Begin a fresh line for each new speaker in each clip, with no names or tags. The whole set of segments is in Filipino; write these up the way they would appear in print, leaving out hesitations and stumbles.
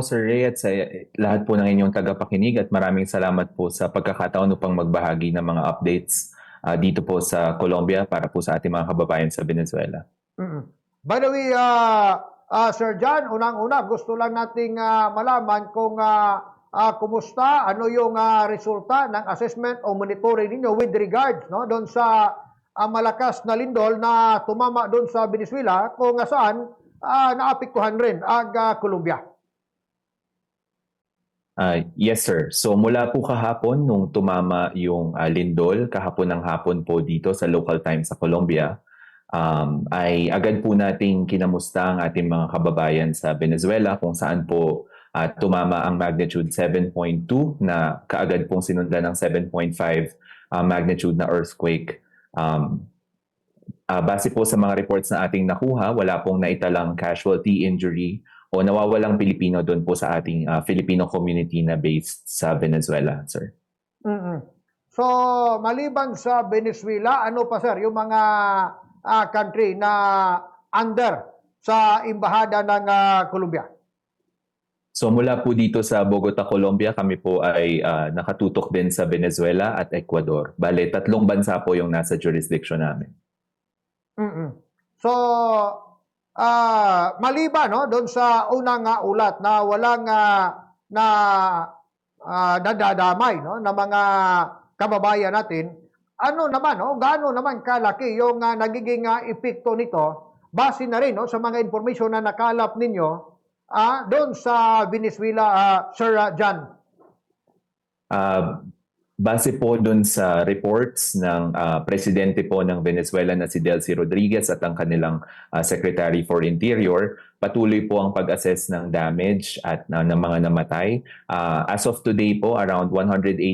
Sir Ray at sa lahat po ng inyong tagapakinig at maraming salamat po sa pagkakataon upang magbahagi ng mga updates dito po sa Colombia para po sa ating mga kababayan sa Venezuela.
Mm. By the way, Sir John, unang-una gusto lang nating malaman kung kumusta, ano yung resulta ng assessment o monitoring ninyo with regards doon sa malakas na lindol na tumama doon sa Venezuela kung saan naapektuhan rin ang Colombia.
Yes sir. So mula po kahapon nung tumama yung lindol, kahapon ng hapon po dito sa local time sa Colombia, ay agad po nating kinamusta ang ating mga kababayan sa Venezuela kung saan po tumama ang magnitude 7.2 na kaagad pong sinundan ng 7.5 magnitude na earthquake. Base po sa mga reports na ating nakuha, wala pong naitalang casualty, injury o nawawalang Pilipino doon po sa ating Filipino community na based sa Venezuela, sir.
Mm-mm. So, maliban sa Venezuela, ano pa sir, yung mga country na under sa embahada ng Colombia?
So mula po dito sa Bogota, Colombia, kami po ay nakatutok din sa Venezuela at Ecuador. Bale, 3 bansa po yung nasa jurisdiction namin.
Mm-mm. So, maliban doon sa unang ulat na walang nadadamay na mga kababayan natin, ano naman, gaano naman kalaki yung nagiging epekto nito base na rin sa mga informasyon na nakalap ninyo doon sa Venezuela, Sir John?
Base po dun sa reports ng presidente po ng Venezuela na si Delcy Rodriguez at ang kanilang Secretary for Interior, patuloy po ang pag-assess ng damage at ng mga namatay. As of today po, around 180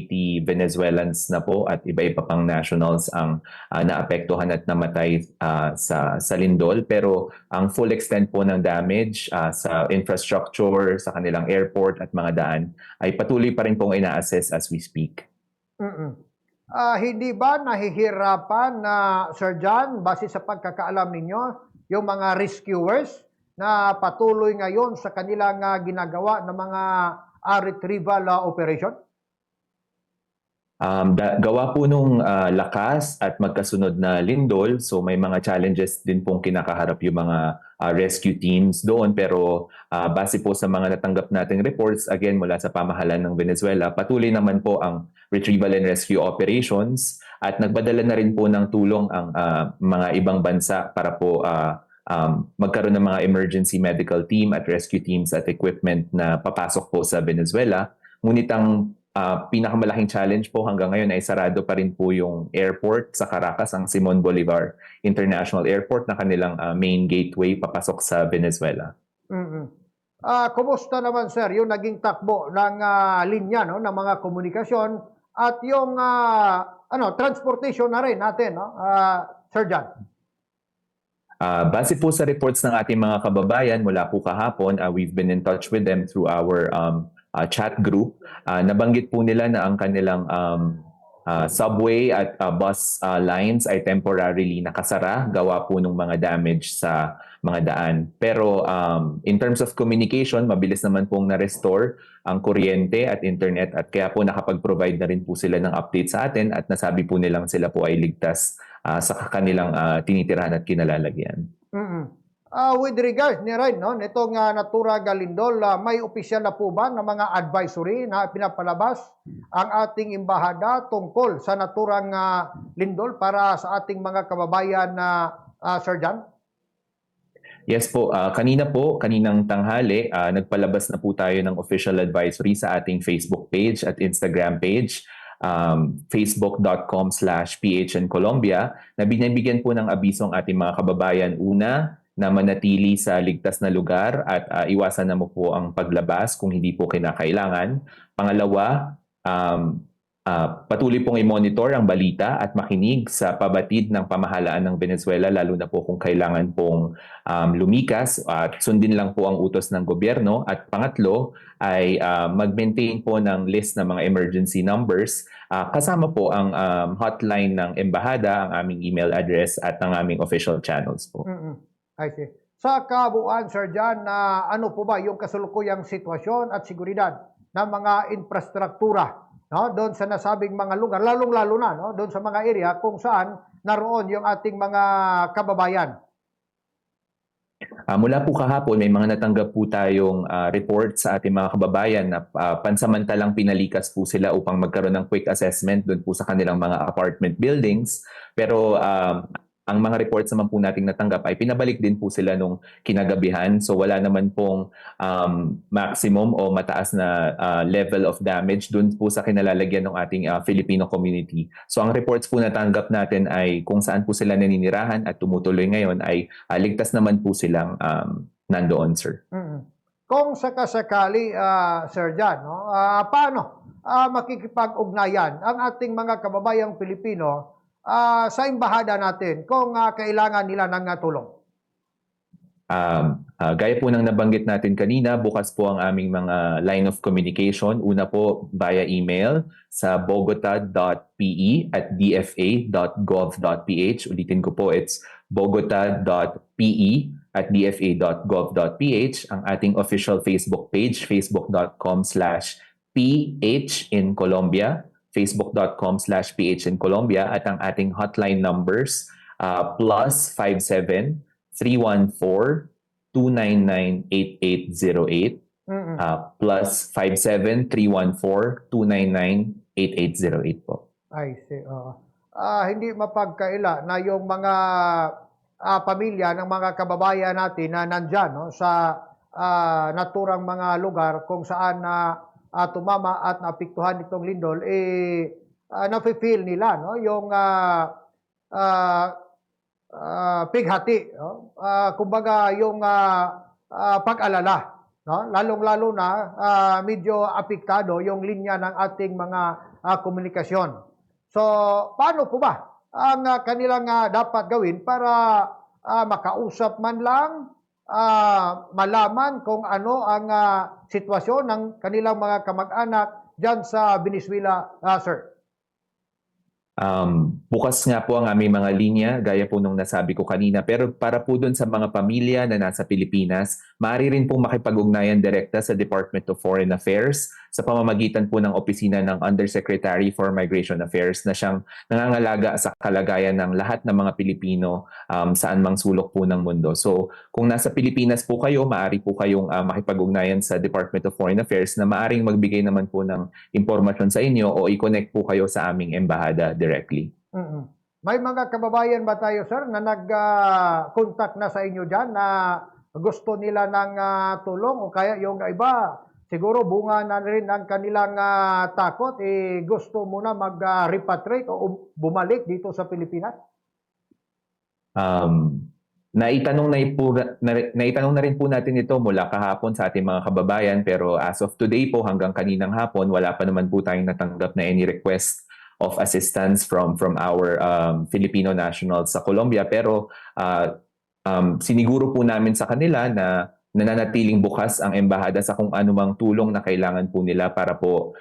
Venezuelans na po at iba-iba pang nationals ang naapektuhan at namatay sa lindol. Pero ang full extent po ng damage sa infrastructure, sa kanilang airport at mga daan ay patuloy pa rin pong ina-assess as we speak.
Mm-mm. Hindi ba nahihirapan na Sir John, base sa pagkakaalam ninyo, yung mga rescuers na patuloy ngayon sa kanilang ginagawa ng mga retrieval operation?
Gawa po nung lakas at magkasunod na lindol, so may mga challenges din pong kinakaharap yung mga rescue teams doon. Pero base po sa mga natanggap nating reports, again mula sa pamahalaan ng Venezuela, patuloy naman po ang retrieval and rescue operations at nagpadala na rin po ng tulong ang mga ibang bansa para po magkaroon ng mga emergency medical team at rescue teams at equipment na papasok po sa Venezuela. Ngunit ang pinakamalaking challenge po hanggang ngayon ay sarado pa rin po yung airport sa Caracas, ang Simon Bolivar International Airport na kanilang main gateway papasok sa Venezuela.
Mm-mm. Kumusta naman sir yung naging takbo ng linya ng mga komunikasyon at yung transportation na rin natin, Sir John?
Base po sa reports ng ating mga kababayan mula po kahapon, we've been in touch with them through our chat group. Nabanggit po nila na ang kanilang subway at bus lines ay temporarily nakasara gawa po ng mga damage sa mga daan. Pero in terms of communication, mabilis naman pong na-restore ang kuryente at internet at kaya po nakapag-provide na rin po sila ng update sa atin at nasabi po nilang sila po ay ligtas sa kanilang tinitirahan at kinalalagyan.
Mm-mm. With regards ni Ryan, nitong Natura Galindol, may opisyal na po ba ng mga advisory na pinapalabas ang ating embahada tungkol sa naturang lindol para sa ating mga kababayan na Sir John?
Yes po, kaninang tanghali, nagpalabas na po tayo ng official advisory sa ating Facebook page at Instagram page, facebook.com/PHNColombia, na binibigyan po ng abiso ang ating mga kababayan. Una, na manatili sa ligtas na lugar at iwasan na mo po ang paglabas kung hindi po kinakailangan. Pangalawa, patuloy pong i-monitor ang balita at makinig sa pabatid ng pamahalaan ng Venezuela, lalo na po kung kailangan pong lumikas at sundin lang po ang utos ng gobyerno. At pangatlo ay mag-maintain po ng list ng mga emergency numbers, kasama po ang hotline ng embahada, ang aming email address at ang aming official channels po.
Mm-mm. I see. sa kabuuan, Sir John, na ano po ba yung kasulukuyang sitwasyon at seguridad ng mga infrastruktura, no, doon sa nasabing mga lugar, lalong-lalo na, no, doon sa mga area kung saan naroon yung ating mga kababayan.
Mula po kahapon, may mga natanggap po tayong report sa ating mga kababayan na pansamantalang pinalikas po sila upang magkaroon ng quick assessment doon po sa kanilang mga apartment buildings. Pero ang mga reports naman po nating natanggap ay pinabalik din po sila nung kinagabihan. So wala naman pong maximum o mataas na level of damage doon po sa kinalalagyan ng ating Filipino community. So ang reports po natanggap natin ay kung saan po sila naninirahan at tumutuloy ngayon ay ligtas naman po silang nandoon, sir.
Kung sakasakali, Sir John, no, paano makikipag-ugnayan ang ating mga kababayang Pilipino sa embahada natin kung kailangan nila ng tulong?
Gaya po ng nabanggit natin kanina, bukas po ang aming mga line of communication. Una po via email sa bogota.pe@dfa.gov.ph. Ulitin ko po, it's bogota.pe@dfa.gov.ph. Ang ating official Facebook page, facebook.com/ph in Colombia, facebook.com/ph in Colombia, at ang ating hotline numbers +57 314-299-8808 +57 314-299-8808 po.
I see. Hindi mapagkaila na yung mga pamilya ng mga kababayan natin na nandyan, no, sa naturang mga lugar kung saan tumama at naapektuhan itong lindol, nafe-feel nila, no, yung pighati, no? Kumbaga yung pag-alala, no? Lalong-lalo na medyo apektado yung linya ng ating mga komunikasyon. So, paano po ba ang kanilang dapat gawin para makausap man lang, malaman kung ano ang sitwasyon ng kanilang mga kamag-anak dyan sa Venezuela, sir?
Bukas nga po ang aming mga linya, gaya po nung nasabi ko kanina. Pero para po dun sa mga pamilya na nasa Pilipinas, maaari rin po makipag-ugnayan direkta sa Department of Foreign Affairs sa pamamagitan po ng opisina ng Undersecretary for Migration Affairs na siyang nangangalaga sa kalagayan ng lahat ng mga Pilipino saan mang sulok po ng mundo. So kung nasa Pilipinas po kayo, maaari po kayong makipag-ugnayan sa Department of Foreign Affairs na maaring magbigay naman po ng impormasyon sa inyo o i-connect po kayo sa aming embahada directly.
May mga kababayan ba tayo, sir, na nag-contact na sa inyo dyan na gusto nila ng tulong, o kaya yung iba siguro bunga na rin ang kanilang takot, gusto muna mag-repatriate o bumalik dito sa Pilipinas?
Naitanong na rin po natin ito mula kahapon sa ating mga kababayan, pero as of today po hanggang kaninang hapon, wala pa naman po tayong natanggap na any request of assistance from our Filipino nationals sa Colombia. Pero siniguro po namin sa kanila na nananatiling bukas ang embahada sa kung anumang tulong na kailangan po nila para po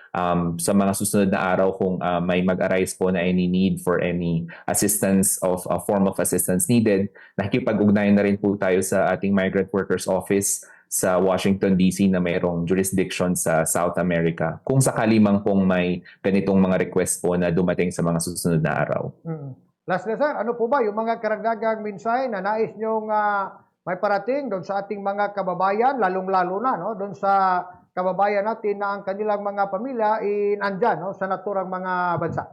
sa mga susunod na araw kung may mag-arise po na any need for any assistance of a form of assistance needed. Nakikipag-ugnayan na rin po tayo sa ating Migrant Workers Office sa Washington DC na mayroong jurisdiction sa South America kung sakali mang pong may ganitong mga request po na dumating sa mga susunod na araw.
Last na, sir, ano po ba yung mga karagdagang mensahe na nais nyong may parating doon sa ating mga kababayan, lalong-lalo na, no, doon sa kababayan natin na ang kanilang mga pamilya nandyan, no, sa naturang mga bansa?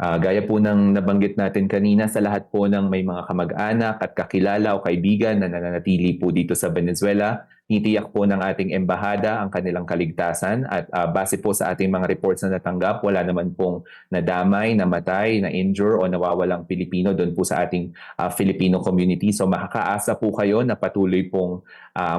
Gaya po ng nabanggit natin kanina, sa lahat po ng may mga kamag-anak at kakilala o kaibigan na nananatili po dito sa Venezuela, titiyak po ng ating embahada ang kanilang kaligtasan at base po sa ating mga reports na natanggap, wala naman pong nadamay, namatay, na-injure o nawawalang Pilipino doon po sa ating Filipino community. So makakaasa po kayo na patuloy pong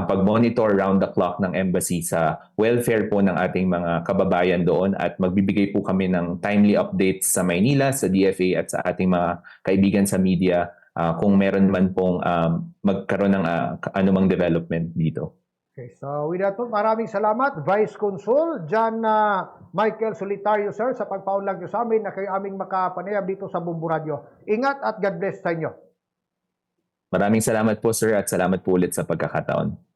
pag-monitor round the clock ng embassy sa welfare po ng ating mga kababayan doon at magbibigay po kami ng timely updates sa Maynila, sa DFA at sa ating mga kaibigan sa media kung meron man pong magkaroon ng anumang development dito.
Okay, so with that, maraming salamat, Vice Consul John Michael Solitario, sir, sa pagpaunlak nyo sa amin na kayo aming makapanayam dito sa Bumbu Radio. Ingat at God bless sa inyo.
Maraming salamat po sir at salamat po ulit sa pagkakataon.